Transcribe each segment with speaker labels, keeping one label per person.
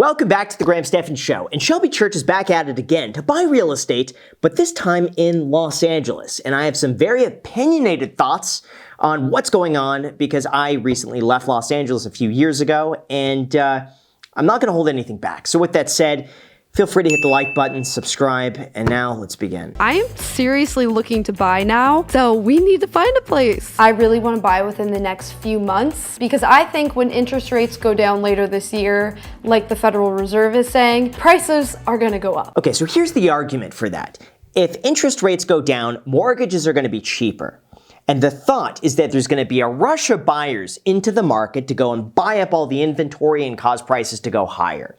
Speaker 1: Welcome back to the Graham Stephan Show, and Shelby Church is back at it again to buy real estate, but this time in Los Angeles. And I have some very opinionated thoughts on what's going on because I recently left Los Angeles a few years ago, and I'm not going to hold anything back. So with that said, feel free to hit the like button, subscribe, and now let's begin.
Speaker 2: I am seriously looking to buy now, so we need to find a place.
Speaker 3: I really want to buy within the next few months because I think when interest rates go down later this year, like the Federal Reserve is saying, prices are going to go up.
Speaker 1: Okay, so here's the argument for that. If interest rates go down, mortgages are going to be cheaper. And the thought is that there's going to be a rush of buyers into the market to go and buy up all the inventory and cause prices to go higher.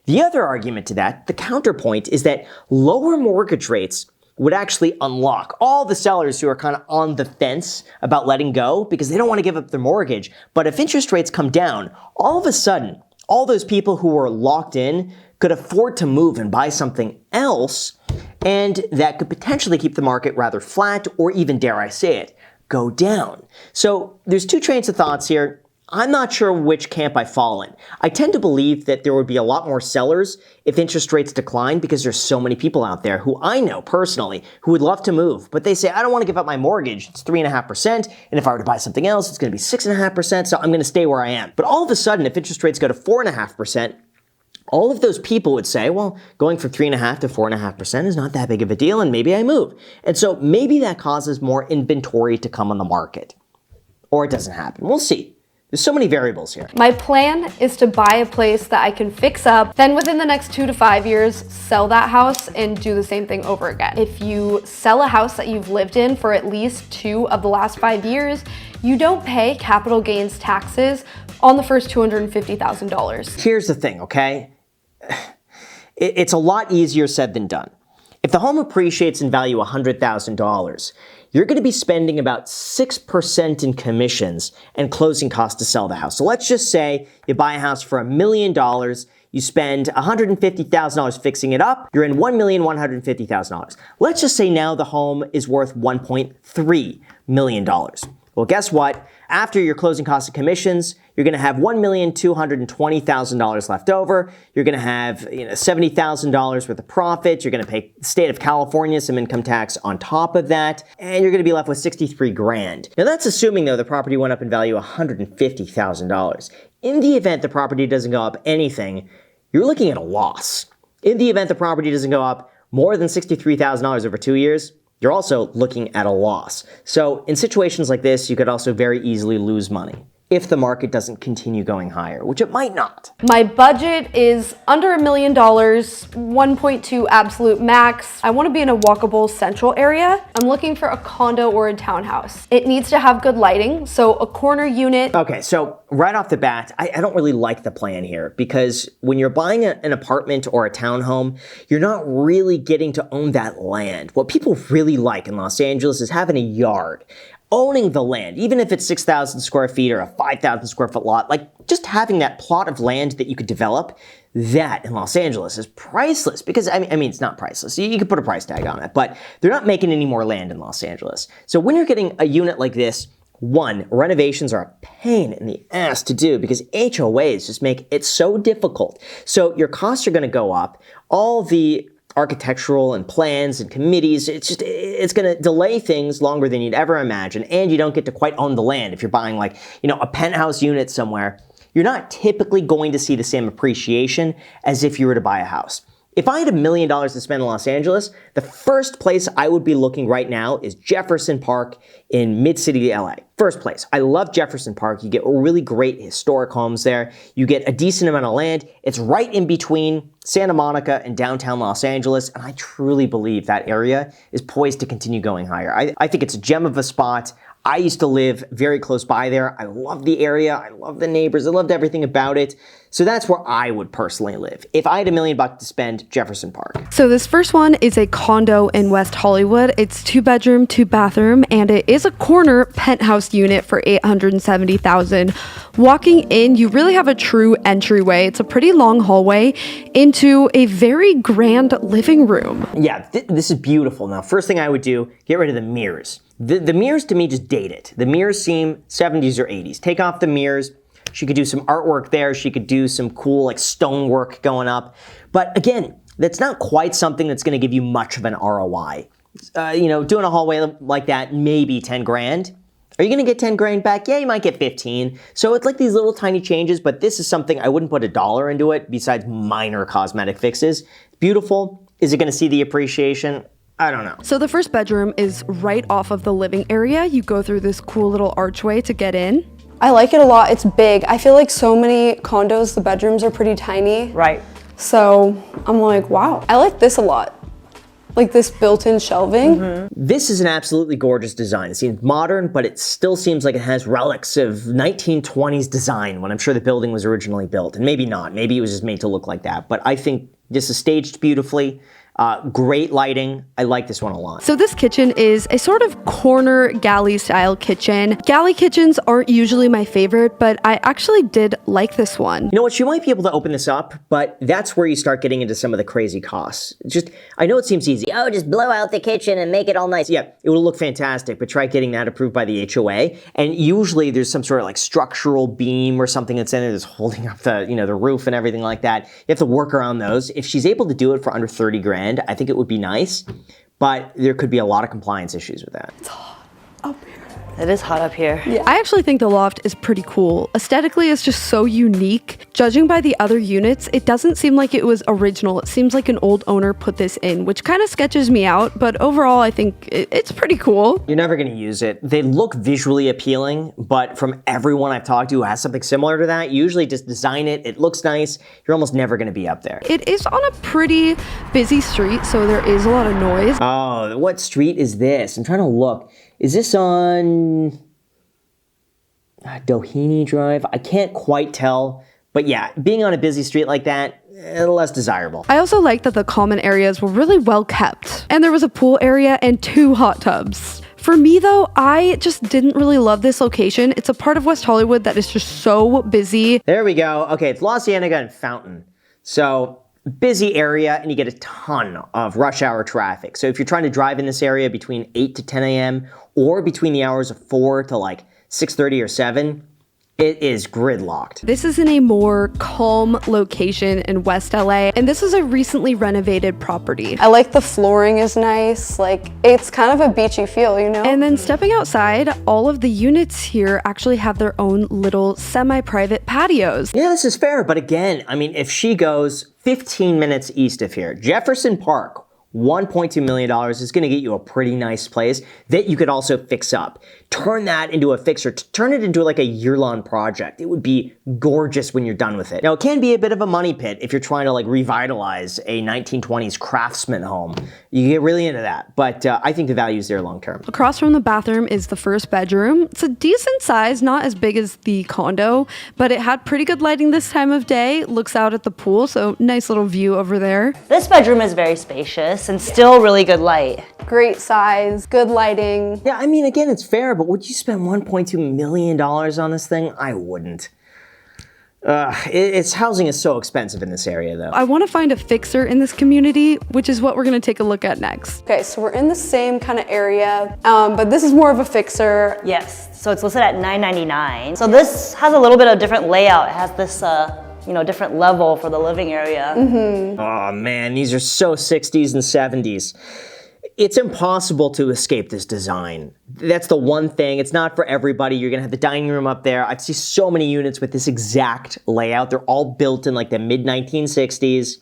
Speaker 1: The other argument to that, the counterpoint, is that lower mortgage rates would actually unlock all the sellers who are kind of on the fence about letting go because they don't want to give up their mortgage. But if interest rates come down, all of a sudden, all those people who were locked in could afford to move and buy something else, and that could potentially keep the market rather flat or even, dare I say it, go down. So there's two trains of thoughts here. I'm not sure which camp I fall in. I tend to believe that there would be a lot more sellers if interest rates decline because there's so many people out there who I know personally who would love to move, but they say, I don't want to give up my mortgage. It's 3.5%, and if I were to buy something else, it's going to be 6.5%, so I'm going to stay where I am. But all of a sudden, if interest rates go to 4.5%, all of those people would say, well, going from 3.5% to 4.5% is not that big of a deal, and maybe I move. And so maybe that causes more inventory to come on the market. Or it doesn't happen. We'll see. There's so many variables here.
Speaker 3: My plan is to buy a place that I can fix up, then within the next 2 to 5 years, sell that house and do the same thing over again. If you sell a house that you've lived in for at least 2 of the last 5 years, you don't pay capital gains taxes on the first $250,000.
Speaker 1: Here's the thing, okay? It's a lot easier said than done. If the home appreciates in value $100,000, you're going to be spending about 6% in commissions and closing costs to sell the house. So let's just say you buy a house for $1 million, you spend $150,000 fixing it up, you're in $1,150,000. Let's just say now the home is worth $1.3 million. Well, guess what? After your closing costs and commissions, you're going to have $1,220,000 left over. You're going to have $70,000 worth of profit. You're going to pay the state of California some income tax on top of that, and you're going to be left with $63,000. Now that's assuming though the property went up in value $150,000. In the event the property doesn't go up anything, you're looking at a loss. In the event the property doesn't go up more than $63,000 over 2 years, you're also looking at a loss. So in situations like this, you could also very easily lose money if the market doesn't continue going higher, which it might not.
Speaker 3: My budget is under $1 million, 1.2 absolute max. I want to be in a walkable central area. I'm looking for a condo or a townhouse. It needs to have good lighting, so a corner unit.
Speaker 1: Okay, so right off the bat, I don't really like the plan here because when you're buying an apartment or a townhome, you're not really getting to own that land. What people really like in Los Angeles is having a yard. Owning the land, even if it's 6,000 square feet or a 5,000 square foot lot, like just having that plot of land that you could develop, that in Los Angeles is priceless because, I mean, it's not priceless. You could put a price tag on it, but they're not making any more land in Los Angeles. So when you're getting a unit like this, one, renovations are a pain in the ass to do because HOAs just make it so difficult. So your costs are going to go up. All the architectural and plans and committees, it's going to delay things longer than you'd ever imagine, and you don't get to quite own the land. If you're buying like, a penthouse unit somewhere, you're not typically going to see the same appreciation as if you were to buy a house. If I had $1 million to spend in Los Angeles, the first place I would be looking right now is Jefferson Park in Mid-City LA. First place. I love Jefferson Park. You get really great historic homes there. You get a decent amount of land. It's right in between Santa Monica and downtown Los Angeles, and I truly believe that area is poised to continue going higher. I think it's a gem of a spot. I used to live very close by there. I love the area. I love the neighbors. I loved everything about it. So that's where I would personally live. If I had $1 million to spend, Jefferson Park.
Speaker 2: So this first one is a condo in West Hollywood. It's 2-bedroom, 2-bathroom, and it is a corner penthouse unit for $870,000. Walking in, you really have a true entryway. It's a pretty long hallway into a very grand living room.
Speaker 1: Yeah, this is beautiful. Now, first thing I would do, get rid of the mirrors. The mirrors to me just date it. The mirrors seem 70s or 80s. Take off the mirrors. She could do some artwork there. She could do some cool like stonework going up. But again, that's not quite something that's going to give you much of an ROI. Doing a hallway like that, maybe 10 grand. Are you going to get 10 grand back? Yeah, you might get 15. So it's like these little tiny changes, but this is something I wouldn't put $1 into it besides minor cosmetic fixes. Beautiful. Is it going to see the appreciation? I don't know.
Speaker 2: So the first bedroom is right off of the living area. You go through this cool little archway to get in.
Speaker 3: I like it a lot. It's big. I feel like so many condos, the bedrooms are pretty tiny.
Speaker 4: Right.
Speaker 3: So I'm like, wow. I like this a lot. Like this built-in shelving.
Speaker 1: This is an absolutely gorgeous design. It seems modern, but it still seems like it has relics of 1920s design when I'm sure the building was originally built. And maybe not. Maybe it was just made to look like that. But I think this is staged beautifully. Great lighting. I like this one a lot.
Speaker 2: So this kitchen is a sort of corner galley style kitchen. Galley kitchens aren't usually my favorite, but I actually did like this one.
Speaker 1: You know what? You might be able to open this up, but that's where you start getting into some of the crazy costs. I know it seems easy. Oh, just blow out the kitchen and make it all nice. Yeah, it will look fantastic, but try getting that approved by the HOA. And usually there's some sort of like structural beam or something that's in it that's holding up the roof and everything like that. You have to work around those. If she's able to do it for under 30 grand, I think it would be nice, but there could be a lot of compliance issues with that.
Speaker 3: It's hot up here.
Speaker 4: It is hot up here.
Speaker 3: Yeah.
Speaker 2: I actually think the loft is pretty cool. Aesthetically, it's just so unique. Judging by the other units, it doesn't seem like it was original. It seems like an old owner put this in, which kind of sketches me out, but overall, I think it's pretty cool.
Speaker 1: You're never going to use it. They look visually appealing, but from everyone I've talked to who has something similar to that, you usually just design it, it looks nice, you're almost never going to be up there.
Speaker 2: It is on a pretty busy street, so there is a lot of noise.
Speaker 1: Oh, what street is this? I'm trying to look. Is this on Doheny Drive? I can't quite tell. But yeah, being on a busy street like that, less desirable.
Speaker 2: I also like that the common areas were really well kept. And there was a pool area and 2 hot tubs. For me though, I just didn't really love this location. It's a part of West Hollywood that is just so busy.
Speaker 1: There we go. Okay, it's La Cienega and Fountain. So busy area, and you get a ton of rush hour traffic. So if you're trying to drive in this area between 8 to 10 a.m. or between the hours of 4 to like 6:30 or 7, it is gridlocked.
Speaker 2: This is in a more calm location in West LA, and this is a recently renovated property.
Speaker 3: I like the flooring is nice. Like it's kind of a beachy feel, you know?
Speaker 2: And then stepping outside, all of the units here actually have their own little semi-private patios.
Speaker 1: Yeah, this is fair, but again, I mean, if she goes 15 minutes east of here, Jefferson Park, $1.2 million is going to get you a pretty nice place that you could also fix up. Turn that into a fixer. Turn it into like a year-long project. It would be gorgeous when you're done with it. Now, it can be a bit of a money pit if you're trying to like revitalize a 1920s craftsman home. You get really into that, but I think the value is there long-term.
Speaker 2: Across from the bathroom is the first bedroom. It's a decent size, not as big as the condo, but it had pretty good lighting this time of day. Looks out at the pool, so nice little view over there.
Speaker 4: This bedroom is very spacious and still really good light.
Speaker 3: Great size, good lighting.
Speaker 1: Yeah, I mean, again, it's fair, but would you spend $1.2 million on this thing? I wouldn't. Its housing is so expensive in this area, though.
Speaker 2: I want to find a fixer in this community, which is what we're going to take a look at next.
Speaker 3: Okay, so we're in the same kind of area, but this is more of a fixer.
Speaker 4: Yes, so it's listed at $999. So this has a little bit of different layout. It has this different level for the living area.
Speaker 1: Oh man, these are so 60s and 70s. It's impossible to escape this design. That's the one thing. It's not for everybody. You're gonna have the dining room up there. I've seen so many units with this exact layout. They're all built in like the mid-1960s.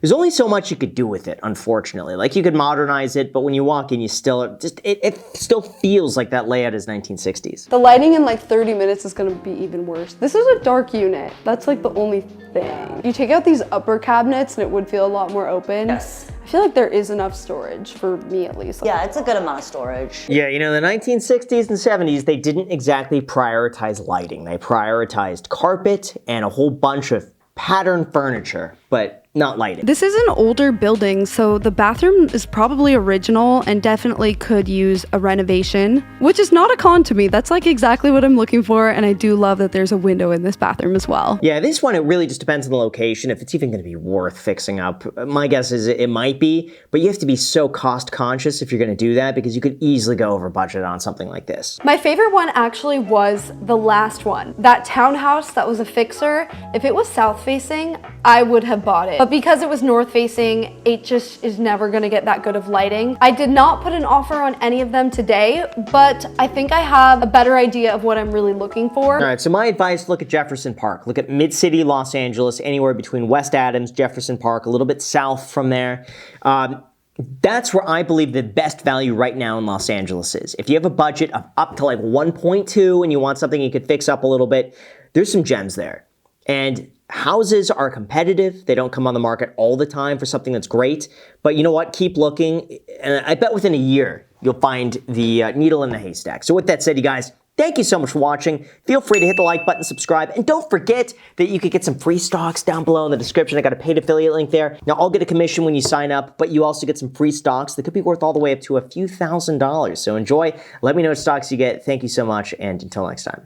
Speaker 1: There's only so much you could do with it, unfortunately. Like you could modernize it, but when you walk in, you still it still feels like that layout is 1960s.
Speaker 3: The lighting in like 30 minutes is gonna be even worse. This is a dark unit. That's like the only thing. You take out these upper cabinets and it would feel a lot more open.
Speaker 4: Yes.
Speaker 3: I feel like there is enough storage, for me at least.
Speaker 4: Yeah, it's a good amount of storage.
Speaker 1: Yeah, you know, the 1960s and 70s, they didn't exactly prioritize lighting. They prioritized carpet and a whole bunch of patterned furniture, but not lighting.
Speaker 2: This is an older building, so the bathroom is probably original and definitely could use a renovation, which is not a con to me. That's like exactly what I'm looking for, and I do love that there's a window in this bathroom as well.
Speaker 1: Yeah, this one, it really just depends on the location, if it's even going to be worth fixing up. My guess is it might be, but you have to be so cost conscious if you're going to do that, because you could easily go over budget on something like this.
Speaker 3: My favorite one actually was the last one. That townhouse that was a fixer. If it was south facing, I would have bought it. But because it was north facing, it just is never gonna get that good of lighting. I did not put an offer on any of them today, but I think I have a better idea of what I'm really looking for.
Speaker 1: All right, so my advice, look at Jefferson Park. Look at Mid-City Los Angeles, anywhere between West Adams, Jefferson Park, a little bit south from there. That's where I believe the best value right now in Los Angeles is. If you have a budget of up to like 1.2 and you want something you could fix up a little bit, there's some gems there. And houses are competitive. They don't come on the market all the time for something that's great. But you know what? Keep looking. And I bet within a year, you'll find the needle in the haystack. So with that said, you guys, thank you so much for watching. Feel free to hit the like button, subscribe, and don't forget that you could get some free stocks down below in the description. I got a paid affiliate link there. Now, I'll get a commission when you sign up, but you also get some free stocks that could be worth all the way up to a few $1,000s. So enjoy. Let me know what stocks you get. Thank you so much, and until next time.